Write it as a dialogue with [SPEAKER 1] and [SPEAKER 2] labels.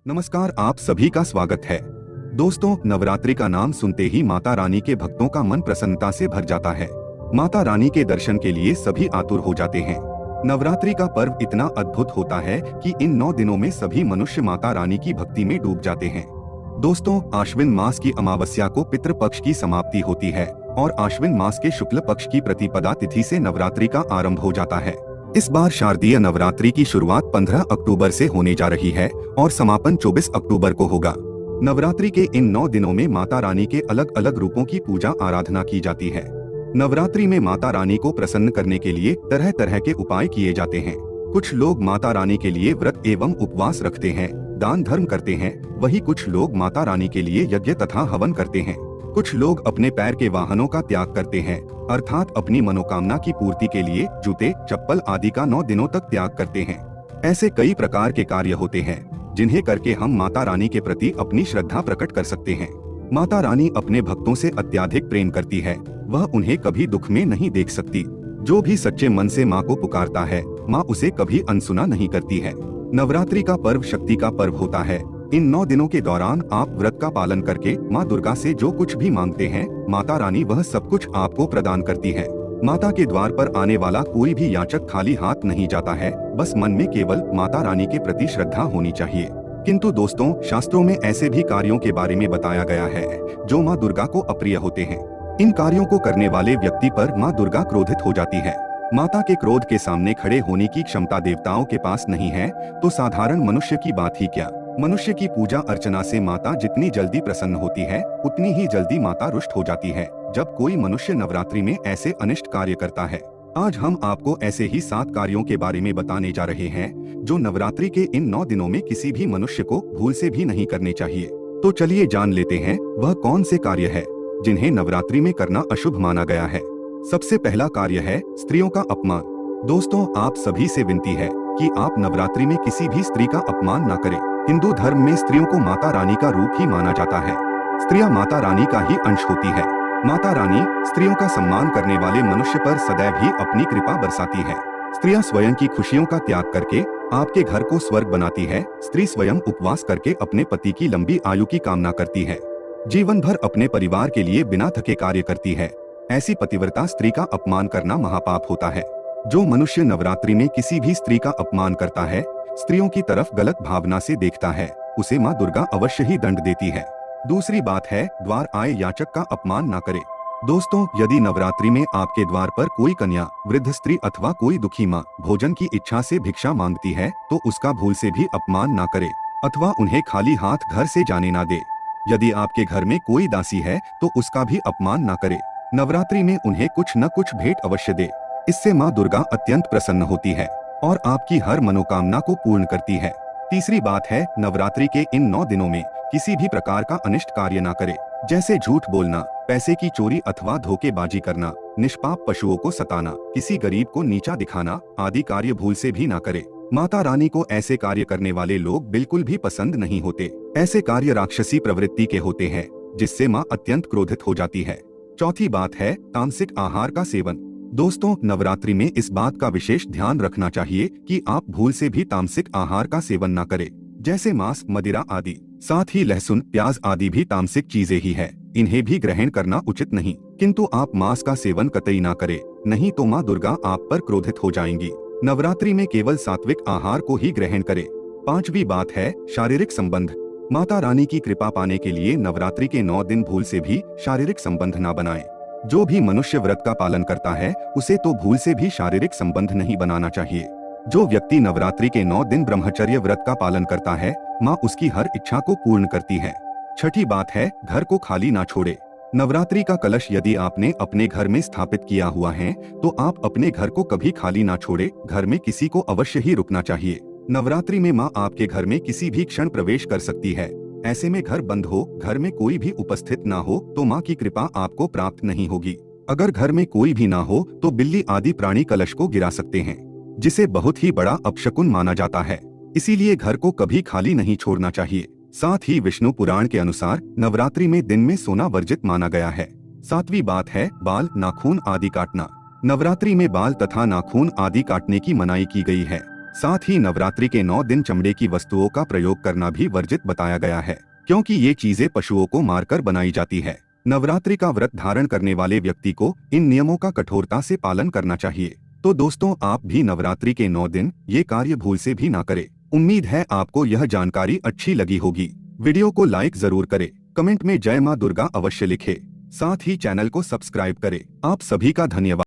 [SPEAKER 1] नमस्कार, आप सभी का स्वागत है। दोस्तों, नवरात्रि का नाम सुनते ही माता रानी के भक्तों का मन प्रसन्नता से भर जाता है। माता रानी के दर्शन के लिए सभी आतुर हो जाते हैं। नवरात्रि का पर्व इतना अद्भुत होता है कि इन 9 दिनों में सभी मनुष्य माता रानी की भक्ति में डूब जाते हैं। दोस्तों, आश्विन मास की अमावस्या को पितृपक्ष की समाप्ति होती है और आश्विन मास के शुक्ल पक्ष की प्रतिपदा तिथि से नवरात्रि का आरंभ हो जाता है। इस बार शारदीय नवरात्रि की शुरुआत 15 अक्टूबर से होने जा रही है और समापन 24 अक्टूबर को होगा। नवरात्रि के इन 9 दिनों में माता रानी के अलग अलग रूपों की पूजा आराधना की जाती है। नवरात्रि में माता रानी को प्रसन्न करने के लिए तरह तरह के उपाय किए जाते हैं। कुछ लोग माता रानी के लिए व्रत एवं उपवास रखते हैं, दान धर्म करते हैं, वहीं कुछ लोग माता रानी के लिए यज्ञ तथा हवन करते हैं। कुछ लोग अपने पैर के वाहनों का त्याग करते हैं, अर्थात अपनी मनोकामना की पूर्ति के लिए जूते, चप्पल आदि का 9 दिनों तक त्याग करते हैं। ऐसे कई प्रकार के कार्य होते हैं जिन्हें करके हम माता रानी के प्रति अपनी श्रद्धा प्रकट कर सकते हैं। माता रानी अपने भक्तों से अत्यधिक प्रेम करती है, वह उन्हें कभी दुख में नहीं देख सकती। जो भी सच्चे मन से माँ को पुकारता है, माँ उसे कभी अनसुना नहीं करती है। नवरात्रि का पर्व शक्ति का पर्व होता है। इन 9 दिनों के दौरान आप व्रत का पालन करके माँ दुर्गा से जो कुछ भी मांगते हैं, माता रानी वह सब कुछ आपको प्रदान करती है। माता के द्वार पर आने वाला कोई भी याचक खाली हाथ नहीं जाता है, बस मन में केवल माता रानी के प्रति श्रद्धा होनी चाहिए। किंतु दोस्तों, शास्त्रों में ऐसे भी कार्यों के बारे में बताया गया है जो माँ दुर्गा को अप्रिय होते हैं। इन कार्यों को करने वाले व्यक्ति पर माँ दुर्गा क्रोधित हो जाती है। माता के क्रोध के सामने खड़े होने की क्षमता देवताओं के पास नहीं है तो साधारण मनुष्य की बात ही क्या। मनुष्य की पूजा अर्चना से माता जितनी जल्दी प्रसन्न होती है, उतनी ही जल्दी माता रुष्ट हो जाती है जब कोई मनुष्य नवरात्रि में ऐसे अनिष्ट कार्य करता है। आज हम आपको ऐसे ही 7 कार्यों के बारे में बताने जा रहे हैं जो नवरात्रि के इन 9 दिनों में किसी भी मनुष्य को भूल से भी नहीं करने चाहिए। तो चलिए जान लेते हैं वह कौन से कार्य है जिन्हें नवरात्रि में करना अशुभ माना गया है। सबसे पहला कार्य है स्त्रियों का अपमान। दोस्तों, आप सभी से विनती है कि आप नवरात्रि में किसी भी स्त्री का अपमान न करें। हिंदू धर्म में स्त्रियों को माता रानी का रूप ही माना जाता है। स्त्रियां माता रानी का ही अंश होती है। माता रानी स्त्रियों का सम्मान करने वाले मनुष्य पर सदैव ही अपनी कृपा बरसाती है। स्त्रियां स्वयं की खुशियों का त्याग करके आपके घर को स्वर्ग बनाती है। स्त्री स्वयं उपवास करके अपने पति की लंबी आयु की कामना करती है। जीवन भर अपने परिवार के लिए बिना थके कार्य करती है। ऐसी पतिव्रता स्त्री का अपमान करना महापाप होता है। जो मनुष्य नवरात्रि में किसी भी स्त्री का अपमान करता है, स्त्रियों की तरफ गलत भावना से देखता है, उसे माँ दुर्गा अवश्य ही दंड देती है। दूसरी बात है द्वार आए याचक का अपमान न करे। दोस्तों, यदि नवरात्रि में आपके द्वार पर कोई कन्या, वृद्ध स्त्री अथवा कोई दुखी माँ भोजन की इच्छा से भिक्षा मांगती है तो उसका भूल से भी अपमान न करे अथवा उन्हें खाली हाथ घर से जाने न दे। यदि आपके घर में कोई दासी है तो उसका भी अपमान न करे। नवरात्रि में उन्हें कुछ न कुछ भेंट अवश्य दे। इससे माँ दुर्गा अत्यंत प्रसन्न होती है और आपकी हर मनोकामना को पूर्ण करती है। तीसरी बात है नवरात्रि के इन 9 दिनों में किसी भी प्रकार का अनिष्ट कार्य ना करे, जैसे झूठ बोलना, पैसे की चोरी अथवा धोखेबाजी करना, निष्पाप पशुओं को सताना, किसी गरीब को नीचा दिखाना आदि कार्य भूल से भी ना करे। माता रानी को ऐसे कार्य करने वाले लोग बिल्कुल भी पसंद नहीं होते। ऐसे कार्य राक्षसी प्रवृत्ति के होते हैं जिससे माँ अत्यंत क्रोधित हो जाती है। चौथी बात है तामसिक आहार का सेवन। दोस्तों, नवरात्रि में इस बात का विशेष ध्यान रखना चाहिए कि आप भूल से भी तामसिक आहार का सेवन न करें, जैसे मांस, मदिरा आदि। साथ ही लहसुन, प्याज आदि भी तामसिक चीजें ही है, इन्हें भी ग्रहण करना उचित नहीं। किंतु आप मांस का सेवन कतई ना करें, नहीं तो माँ दुर्गा आप पर क्रोधित हो जाएंगी। नवरात्रि में केवल सात्विक आहार को ही ग्रहण करें। पांचवी बात है शारीरिक संबंध। माता रानी की कृपा पाने के लिए नवरात्रि के 9 दिन भूल से भी शारीरिक संबंध न बनाएं। जो भी मनुष्य व्रत का पालन करता है उसे तो भूल से भी शारीरिक संबंध नहीं बनाना चाहिए। जो व्यक्ति नवरात्रि के 9 दिन ब्रह्मचर्य व्रत का पालन करता है, माँ उसकी हर इच्छा को पूर्ण करती है। छठी बात है घर को खाली ना छोड़े। नवरात्रि का कलश यदि आपने अपने घर में स्थापित किया हुआ है तो आप अपने घर को कभी खाली ना छोड़े। घर में किसी को अवश्य ही रुकना चाहिए। नवरात्रि में माँ आपके घर में किसी भी क्षण प्रवेश कर सकती है। ऐसे में घर बंद हो, घर में कोई भी उपस्थित ना हो तो माँ की कृपा आपको प्राप्त नहीं होगी। अगर घर में कोई भी ना हो तो बिल्ली आदि प्राणी कलश को गिरा सकते हैं, जिसे बहुत ही बड़ा अपशकुन माना जाता है। इसीलिए घर को कभी खाली नहीं छोड़ना चाहिए। साथ ही विष्णु पुराण के अनुसार नवरात्रि में दिन में सोना वर्जित माना गया है। 7वीं बात है बाल, नाखून आदि काटना। नवरात्रि में बाल तथा नाखून आदि काटने की मनाही की गई है। साथ ही नवरात्रि के 9 दिन चमड़े की वस्तुओं का प्रयोग करना भी वर्जित बताया गया है, क्योंकि ये चीजें पशुओं को मारकर बनाई जाती है। नवरात्रि का व्रत धारण करने वाले व्यक्ति को इन नियमों का कठोरता से पालन करना चाहिए। तो दोस्तों, आप भी नवरात्रि के 9 दिन ये कार्य भूल से भी ना करें। उम्मीद है आपको यह जानकारी अच्छी लगी होगी। वीडियो को लाइक जरूर करें, कमेंट में जय मां दुर्गा अवश्य लिखें, साथ ही चैनल को सब्सक्राइब करें। आप सभी का धन्यवाद।